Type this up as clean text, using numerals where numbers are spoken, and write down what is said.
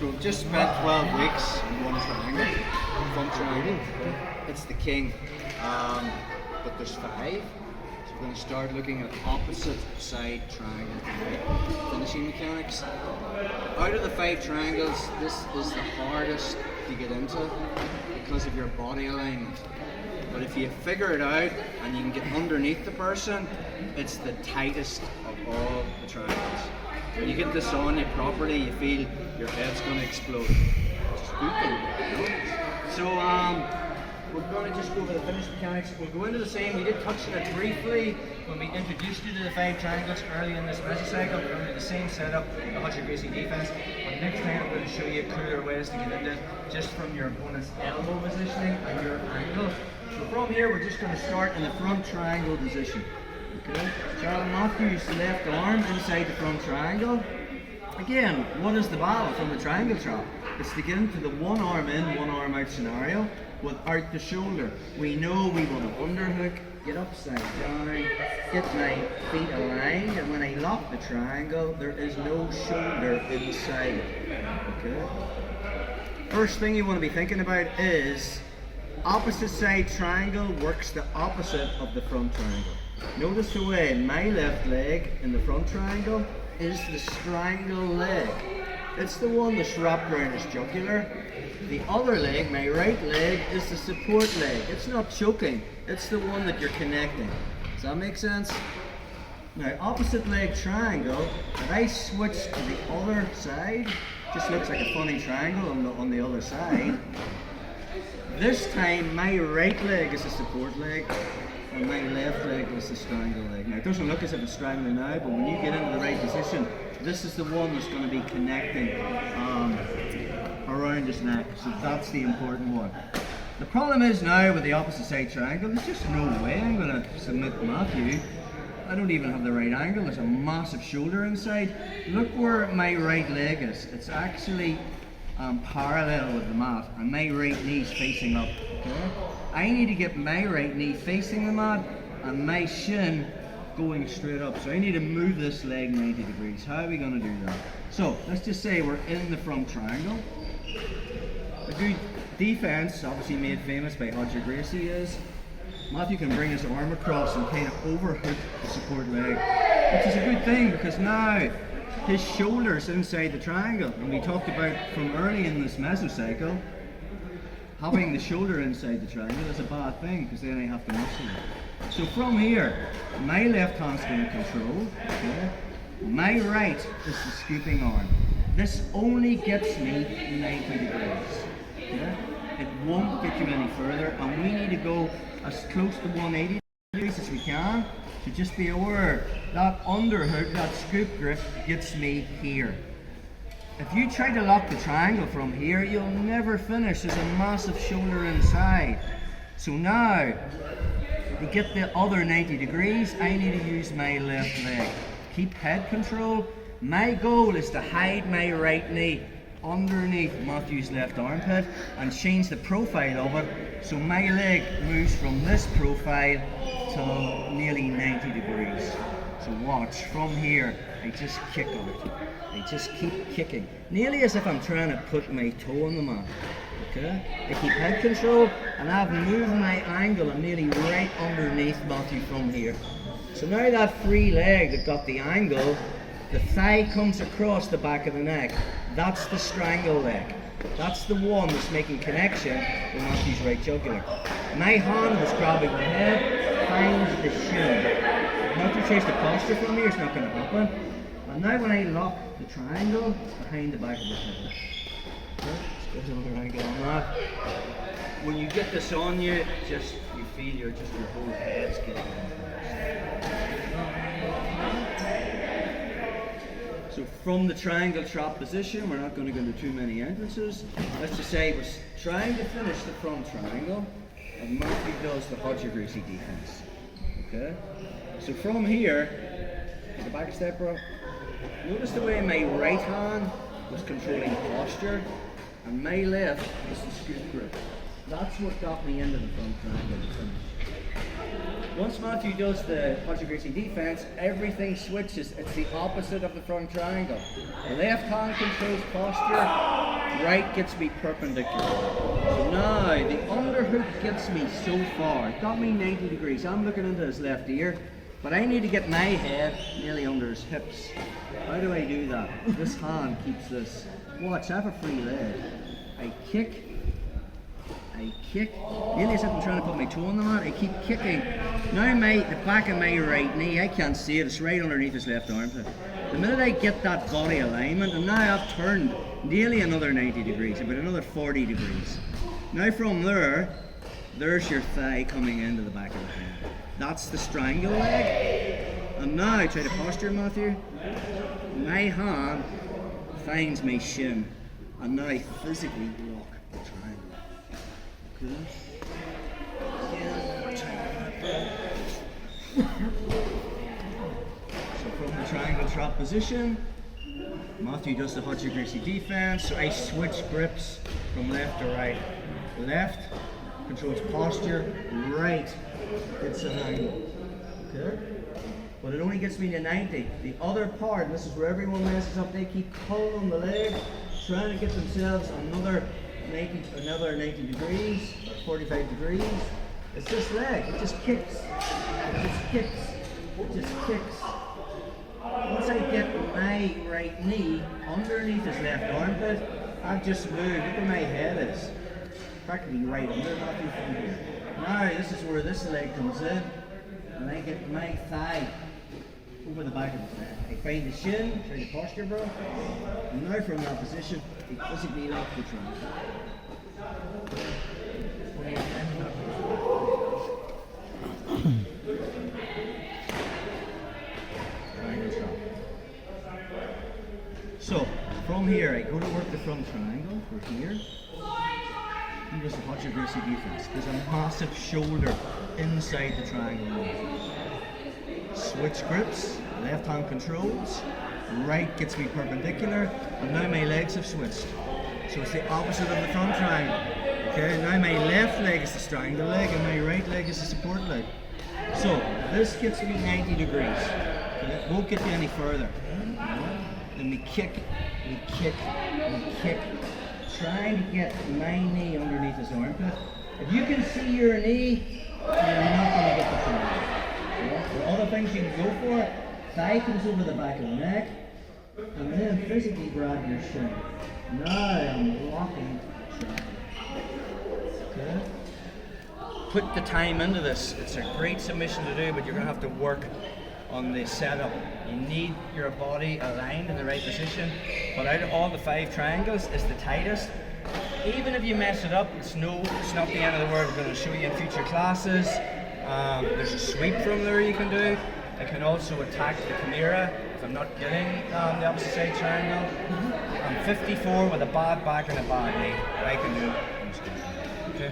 So we've just spent 12 weeks in one triangle, front triangle. It's the king, but there's 5. So we're going to start looking at opposite side triangle tonight. Finishing mechanics. Out of the 5 triangles, this is the hardest to get into because of your body alignment. But if you figure it out and you can get underneath the person, it's the tightest of all the triangles. When you get this on you properly, you feel your head's going to explode. It's spooky, you know? So we're going to just go over the finish mechanics. We'll go into the same. We did touch on it briefly when we introduced you to the 5 triangles early in this mesocycle. We're going to do the same setup, the Hudger Gracie defense. But next time I'm going to show you cooler ways to get into it, just from your opponent's elbow positioning and your angle. So from here, we're just going to start in the front triangle position. Okay. Charlie Matthews' left arm inside the front triangle. Again, what is the battle from the triangle trap? It's to get into the one arm in, one arm out scenario without the shoulder. We know we want to underhook, get upside down, get my feet aligned, and when I lock the triangle, there is no shoulder inside it. Okay. First thing you want to be thinking about is opposite side triangle works the opposite of the front triangle. Notice the way my left leg in the front triangle is the strangle leg. It's the one that's wrapped around his jugular. The other leg, my right leg, is the support leg. It's not choking, it's the one that you're connecting. Does that make sense? Now, opposite leg triangle, if I switch to the other side, just looks like a funny triangle on the other side. This time, my right leg is the support leg, and my left leg is the strangle leg. Now, it doesn't look as if it's strangling now, but when you get into the right position, this is the one that's going to be connecting around his neck. So that's the important one. The problem is now with the opposite side triangle, there's just no way I'm going to submit Matthew. I don't even have the right angle. There's a massive shoulder inside. Look where my right leg is. It's actually parallel with the mat, and my right knee's facing up. Okay? I need to get my right knee facing the mat and my shin going straight up. So I need to move this leg 90 degrees. How are we going to do that? So let's just say we're in the front triangle. A good defense, obviously made famous by Hudger Gracie, is Matthew can bring his arm across and kind of overhook the support leg, which is a good thing because now his shoulder's inside the triangle. And we talked about from early in this mesocycle, having the shoulder inside the triangle is a bad thing because then I have to muscle it. So from here, my left hand's going to control, okay? My right is the scooping arm. This only gets me 90 degrees. Okay? It won't get you any further, and we need to go as close to 180 degrees as we can. So just be aware that underhook, that scoop grip gets me here. If you try to lock the triangle from here, you'll never finish. There's a massive shoulder inside. So now, to get the other 90 degrees, I need to use my left leg. Keep head control. My goal is to hide my right knee underneath Matthew's left armpit and change the profile of it so my leg moves from this profile to nearly 90 degrees. So watch, from here, I just kick on it. I just keep kicking, nearly as if I'm trying to put my toe on the mat. Okay? I keep head control, and I've moved my angle. I'm nearly right underneath Matthew from here. So now that free leg that got the angle, the thigh comes across the back of the neck. That's the strangle leg. That's the one that's making connection with Matthew's right jugular. My hand was grabbing the head, finds the shin. If Matthew tries to posture from here, it's not going to happen. And now when I lock the triangle, it's behind the back of the head. Okay, let's get another angle on that. When you get this on you, you feel your whole head's getting on. So from the triangle trap position, we're not going to go into too many entrances. Let's just say we're trying to finish the front triangle, and Matthew does the Hudger Gracie defense. Okay? So from here, go back a step, bro. Notice the way my right hand was controlling posture, and my left is the scoop grip. That's what got me into the front triangle to finish. Once Matthew does the Hudger Gracie defense, everything switches. It's the opposite of the front triangle. The left hand controls posture, right gets me perpendicular. So now the underhook gets me so far. It got me 90 degrees. I'm looking into his left ear, but I need to get my head nearly under his hips. How do I do that? This hand keeps this. Watch, I have a free leg. I kick, nearly as if I'm trying to put my toe on the mat. I keep kicking. Now the back of my right knee, I can't see it, it's right underneath his left armpit. The minute I get that body alignment, and now I've turned nearly another 90 degrees, about another 40 degrees. Now from there's your thigh coming into the back of the head. That's the strangle leg. And now, try to posture, Matthew. My hand finds my shin, and now I physically lock the triangle. So from the triangle trap position, Matthew does the hutchy greasy defense. So I switch grips from left to right. Left controls posture, right gets an angle. Okay? But it only gets me to 90. The other part, and this is where everyone messes up, they keep pulling on the leg, trying to get themselves another 90 degrees, or 45 degrees. It's this leg, it just kicks, it just kicks, it just kicks. Once I get my right knee underneath his left armpit, I've just moved. Look where my head is. Practically right under Matthew from here. Now this is where this leg comes in, and I get my thigh over the back of his neck. I find the shin, try to posture, bro. And now from that position, I physically lock the triangle. So, from here, I go to work the front triangle, for here. And just a hutchy greasy defense. There's a massive shoulder inside the triangle. Switch grips, left hand controls, right gets me perpendicular, and now my legs have switched. So it's the opposite of the front triangle. Okay, now my left leg is the strangle leg, and my right leg is the support leg. So this gets me 90 degrees. Okay, it won't get me any further. Then we kick, we kick, we kick, trying to get my knee underneath his armpit. If you can see your knee, you're not going to get the triangle. There are other things you can go for. Thigh comes over the back of the neck, and then physically grab your shin. Now I'm locking the triangle. Okay. Put the time into this. It's a great submission to do, but you're going to have to work on the setup. You need your body aligned in the right position. But out of all the 5 triangles, it's the tightest. Even if you mess it up, it's not the end of the world. We're going to show you in future classes. There's a sweep from there you can do. I can also attack the chimera if I'm not getting the opposite side triangle. I'm 54 with a bad back and a bad knee. I can do it. Okay.